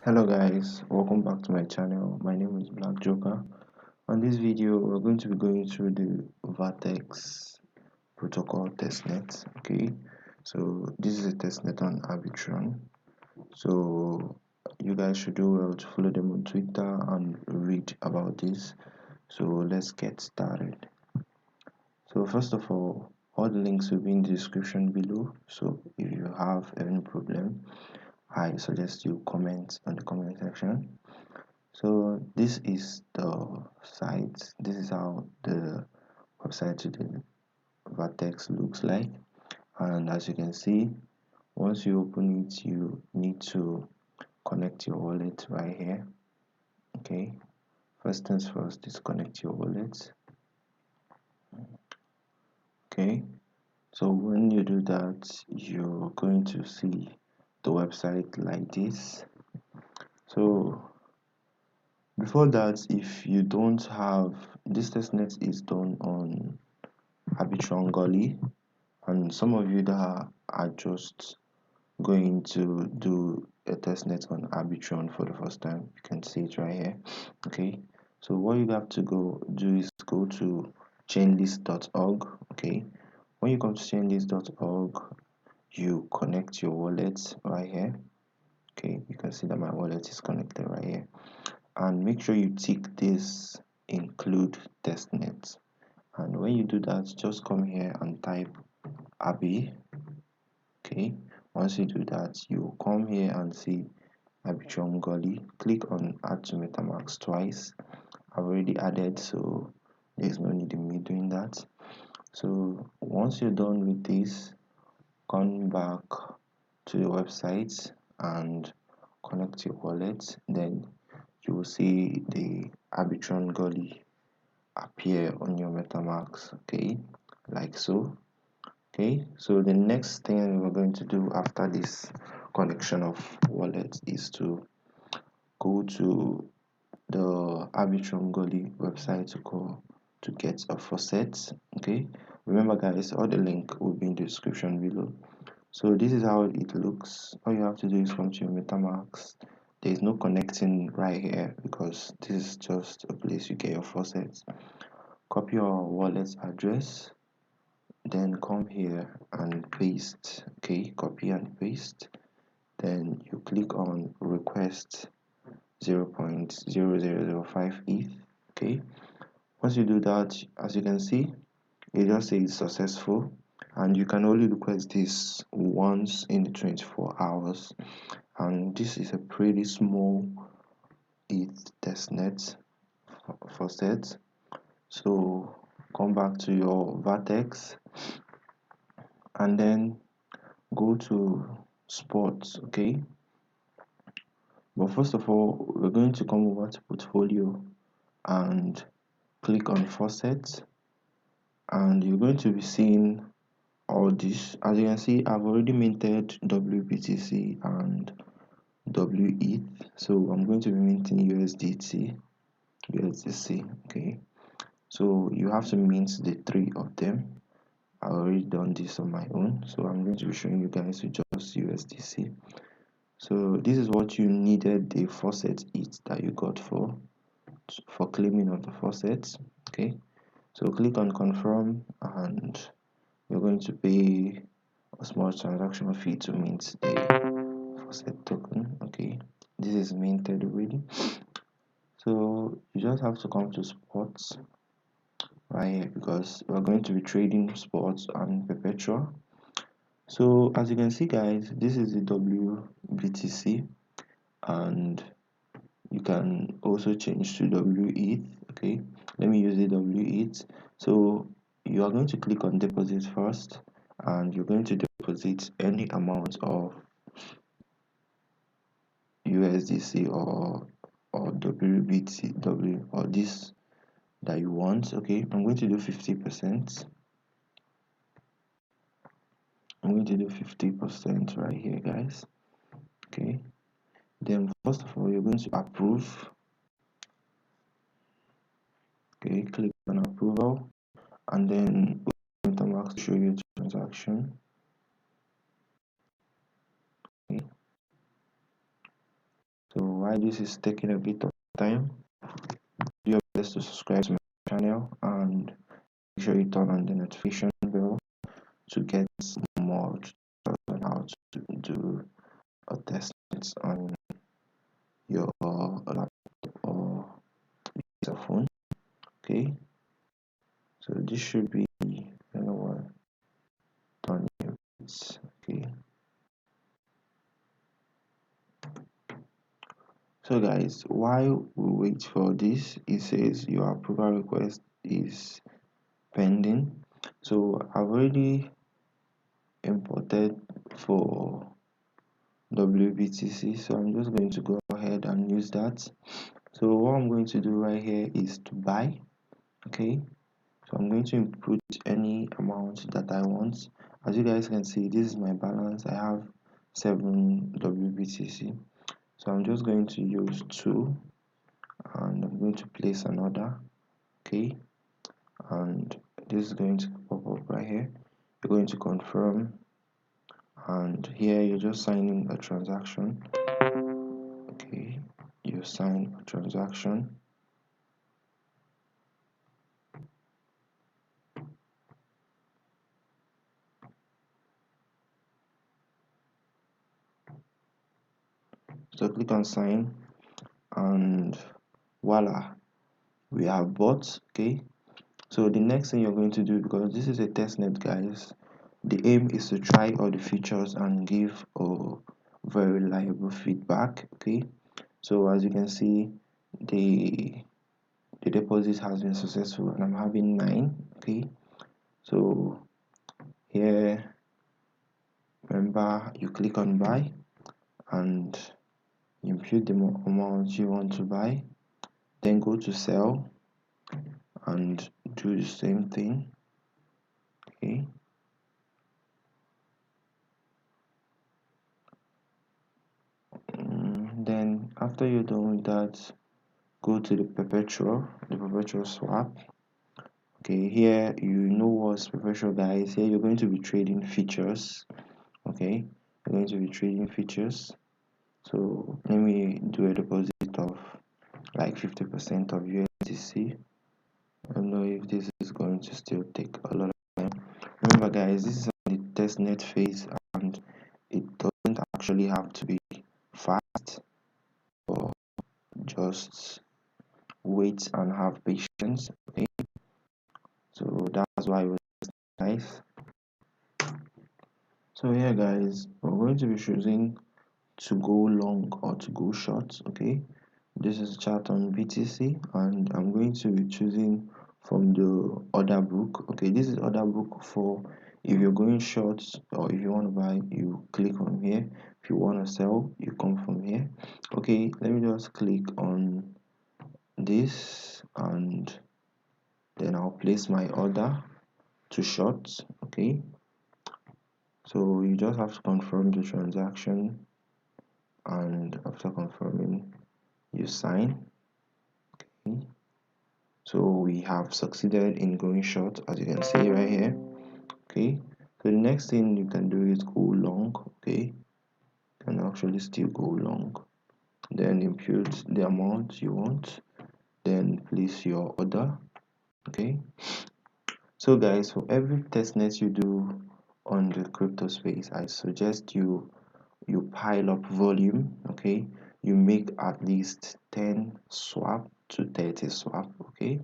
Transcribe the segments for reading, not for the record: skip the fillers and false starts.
Hello guys, welcome back to my channel. My name is Black Joker. On this video we're going to be going through the Vertex protocol testnet. Okay, so this is a testnet on Arbitrum, so you guys should do well to follow them on Twitter and read about this. So let's get started. So first of all the links will be in the description below, so if you have any problem I suggest you comment on the comment section. So this is the site. This is how the website to the Vertex looks like, and as you can see, once you open it you need to connect your wallet right here. Okay, first things first, disconnect your wallet. Okay, so when you do that you're going to see the website like this. So before that, if you don't have this, testnet is done on Arbitrum Gully, and some of you that are just going to do a testnet on Arbitrum for the first time, you can see it right here. Okay, so what you have to do is go to chainlist.org. Okay, when you come to chainlist.org you connect your wallet right here. Okay, you can see that my wallet is connected right here, and make sure you tick this include testnet. And when you do that, just come here and type Abi. Okay, once you do that you come here and see Arbitrum Gully. Click on add to MetaMask twice. I've already added, so there's no need in me doing that. So once you're done with this, come back to the website and connect your wallet. Then you will see the Arbitrum Gully appear on your MetaMask. Okay, like so. Okay, so the next thing we're going to do after this connection of wallet is to go to the Arbitrum Gully website to get a faucet. Okay, remember guys, all the link will be in the description below. So this is how it looks. All you have to do is come to your MetaMask. There is no connecting right here because this is just a place you get your faucets. Copy your wallet address, then come here and paste. Okay, copy and paste, then you click on request 0.0005 ETH. Okay, once you do that, as you can see, it just says successful, and you can only request this once in the 24 hours, and this is a pretty small ETH testnet faucet. So come back to your Vertex and then go to sports. Okay, but first of all we're going to come over to portfolio and click on faucet, and you're going to be seeing all this. As you can see, I've already minted WBTC and WETH, so I'm going to be minting USDC. Okay, so you have to mint the three of them. I already done this on my own, so I'm going to be showing you guys with just USDC. So this is what you needed the faucet ETH that you got for claiming of the faucets. Okay, so click on confirm, and you're going to pay a small transaction fee to mint the faucet token. Okay, this is minted already, so you just have to come to sports right here because we're going to be trading sports and perpetual. So as you can see guys, this is the WBTC, and you can also change to WETH. Okay, let me use the WETH. So you are going to click on deposit first, and you're going to deposit any amount of USDC or WBTW or this that you want. Okay, I'm going to do 50%. I'm going to do 50% right here guys. Okay, then first of all you're going to approve. Okay, click on approval, and then MetaMask to show you the transaction. Okay, so why this is taking a bit of time, do your best to subscribe to my channel and make sure you turn on the notification bell to get more tutorials on how to do a test on your laptop or your phone. Okay, so this should be, I don't know what, done here. Okay, so guys, while we wait for this, it says your approval request is pending. So I've already imported for WBTC, so I'm just going to go ahead and use that. So what I'm going to do right here is to buy. Okay, so I'm going to input any amount that I want. As you guys can see, this is my balance. I have 7 WBTC, so I'm just going to use 2 and I'm going to place an order. Okay, and this is going to pop up right here. You're going to confirm, and here you're just signing a transaction. Okay, you sign a transaction. So click on sign, and voila, we have bought. Okay, so the next thing you're going to do, because this is a testnet, guys, the aim is to try all the features and give a very reliable feedback. Okay, so as you can see, the deposit has been successful and I'm having 9. Okay, so here, remember, you click on buy and input the amount you want to buy, then go to sell and do the same thing. Okay, then after you're done with that, go to the perpetual swap. Okay, here you know what's perpetual, guys. Here you're going to be trading features. Okay, you're going to be trading features. So let me do a deposit of like 50% of USDC. I don't know if this is going to still take a lot of time. Remember, guys, this is on the testnet phase and it doesn't actually have to be fast, or just wait and have patience. Okay, so that's why it was nice. So here, guys, we're going to be choosing to go long or to go short. Okay, this is a chart on BTC and I'm going to be choosing from the order book. Okay, this is order book for if you're going short, or if you want to buy, you click on here. If you want to sell, you come from here. Okay, let me just click on this and then I'll place my order to short. Okay, so you just have to confirm the transaction, and after confirming, you sign. Okay, so we have succeeded in going short, as you can see right here. Okay, so the next thing you can do is go long. Okay, you can actually still go long, then input the amount you want, then place your order. Okay, so guys, for every testnet you do on the crypto space, I suggest you pile up volume. Okay, you make at least 10 swap to 30 swap. Okay,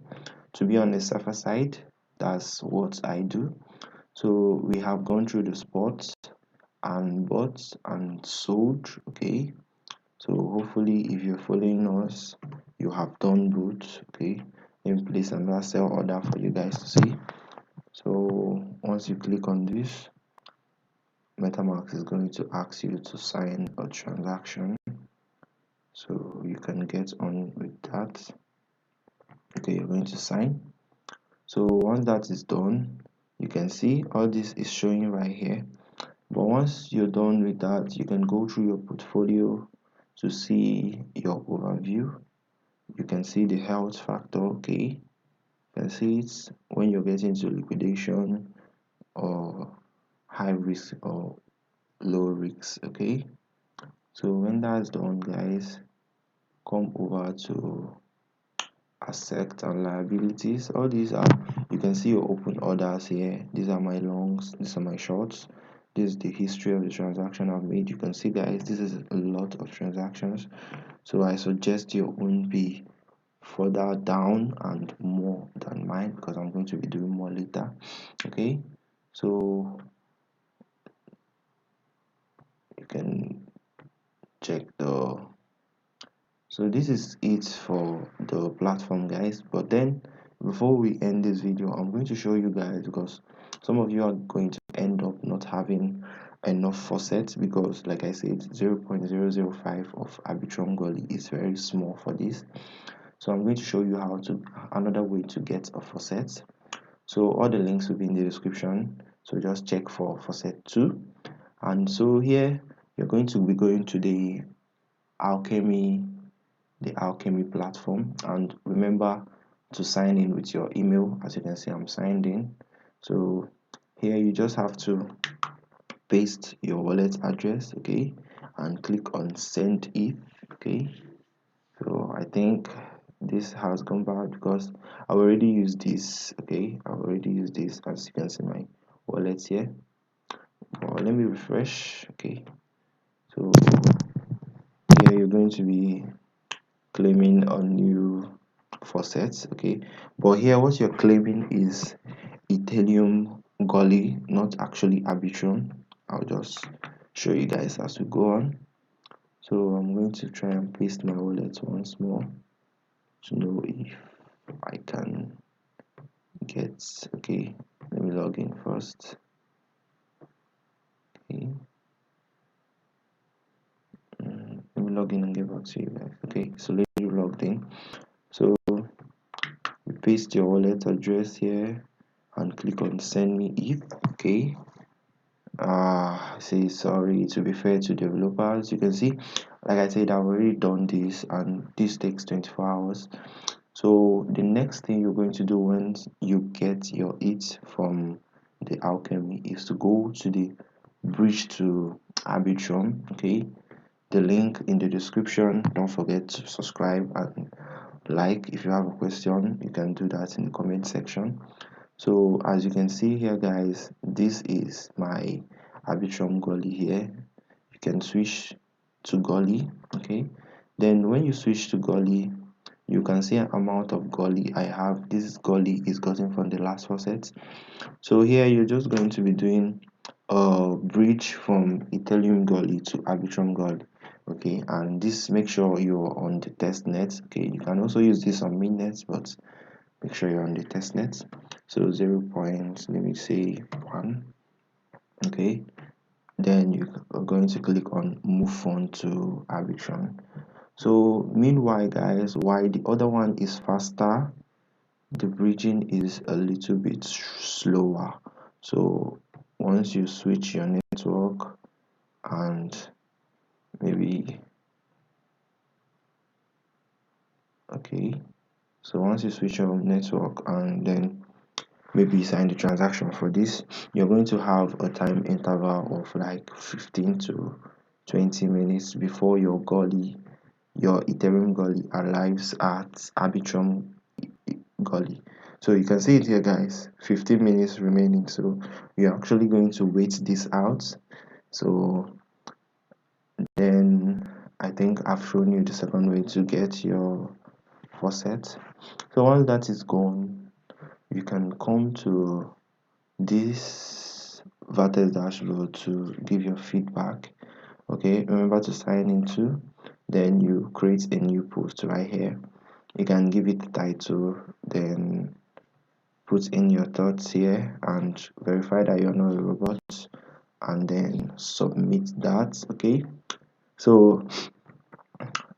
to be on the safer side, that's what I do. So we have gone through the spots and bought and sold. Okay, so hopefully if you're following us, you have done both. Okay, let me place another sell order for you guys to see. So once you click on this, MetaMask is going to ask you to sign a transaction, so you can get on with that. Okay, you're going to sign. So once that is done, you can see all this is showing right here. But once you're done with that, you can go through your portfolio to see your overview. You can see the health factor. Okay, you can see it when you're getting to liquidation, or high risk or low risk. Okay, so when that's done, guys, come over to assets and liabilities. All these are, you can see your open orders here. These are my longs, these are my shorts. This is the history of the transaction I've made. You can see, guys, this is a lot of transactions, so I suggest your own be further down and more than mine, because I'm going to be doing more later. Okay, so you can check the, so this is it for the platform, guys. But then before we end this video, I'm going to show you guys, because some of you are going to end up not having enough faucets, because like I said, 0.005 of Arbitrum Gully is very small for this. So I'm going to show you how to, another way to get a faucet. So all the links will be in the description, so just check for faucet 2. And so here you're going to be going to the alchemy platform, and remember to sign in with your email. As you can see, I'm signed in. So here you just have to paste your wallet address, okay, and click on send it. Okay, so I think this has gone bad because I already used this. Okay, I already used this, as you can see my wallet here. Well, let me refresh. Okay, so here you're going to be claiming a new faucet. Okay, but here what you're claiming is Ethereum Gully, not actually Arbitrum. I'll just show you guys as we go on. So I'm going to try and paste my wallet once more to know if I can get, okay, let me log in first. Okay, let me log in and get back to you guys. Okay, so let me logged in. So you paste your wallet address here and click on send me ETH. Okay, say sorry, to be fair to developers, you can see, like I said, I've already done this, and this takes 24 hours. So the next thing you're going to do once you get your ETH from the alchemy is to go to the bridge to Arbitrum. Okay, the link in the description. Don't forget to subscribe and like. If you have a question, you can do that in the comment section. So as you can see here, guys, this is my Arbitrum Gully here. You can switch to Gully. Okay, then when you switch to Gully, you can see an amount of Gully I have. This Gully is gotten from the last faucet. So here you're just going to be doing a bridge from Ethereum Gully to Arbitrum Gully. Okay, and this, make sure you're on the testnet. Okay, you can also use this on mainnet, but make sure you're on the testnet. So 0. Let me say 1. Okay, then you are going to click on move on to Arbitrum. So meanwhile, guys, while the other one is faster, the bridging is a little bit slower. So once you switch your network, and maybe, okay, so once you switch your network and then maybe sign the transaction for this, you're going to have a time interval of like 15 to 20 minutes before your Ethereum Gully arrives at Arbitrum Gully. So you can see it here, guys, 15 minutes remaining. So you're actually going to wait this out. So then I think I've shown you the second way to get your faucet. So once that is gone, you can come to this Vertex dashboard to give your feedback. Okay, remember to sign into, then you create a new post right here. You can give it the title, then put in your thoughts here and verify that you're not a robot, and then submit that. Okay, so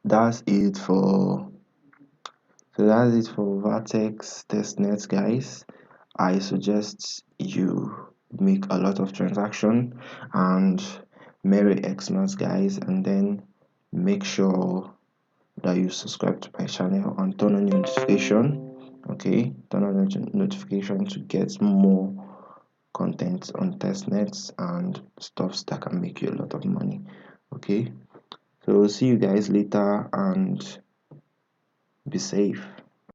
that's it for Vertex testnet, guys. I suggest you make a lot of transaction, and Merry Xmas, guys, and then make sure that you subscribe to my channel and turn on your notification. Okay, turn on your notification to get more content on testnets and stuffs that can make you a lot of money. Okay, so see you guys later, and be safe.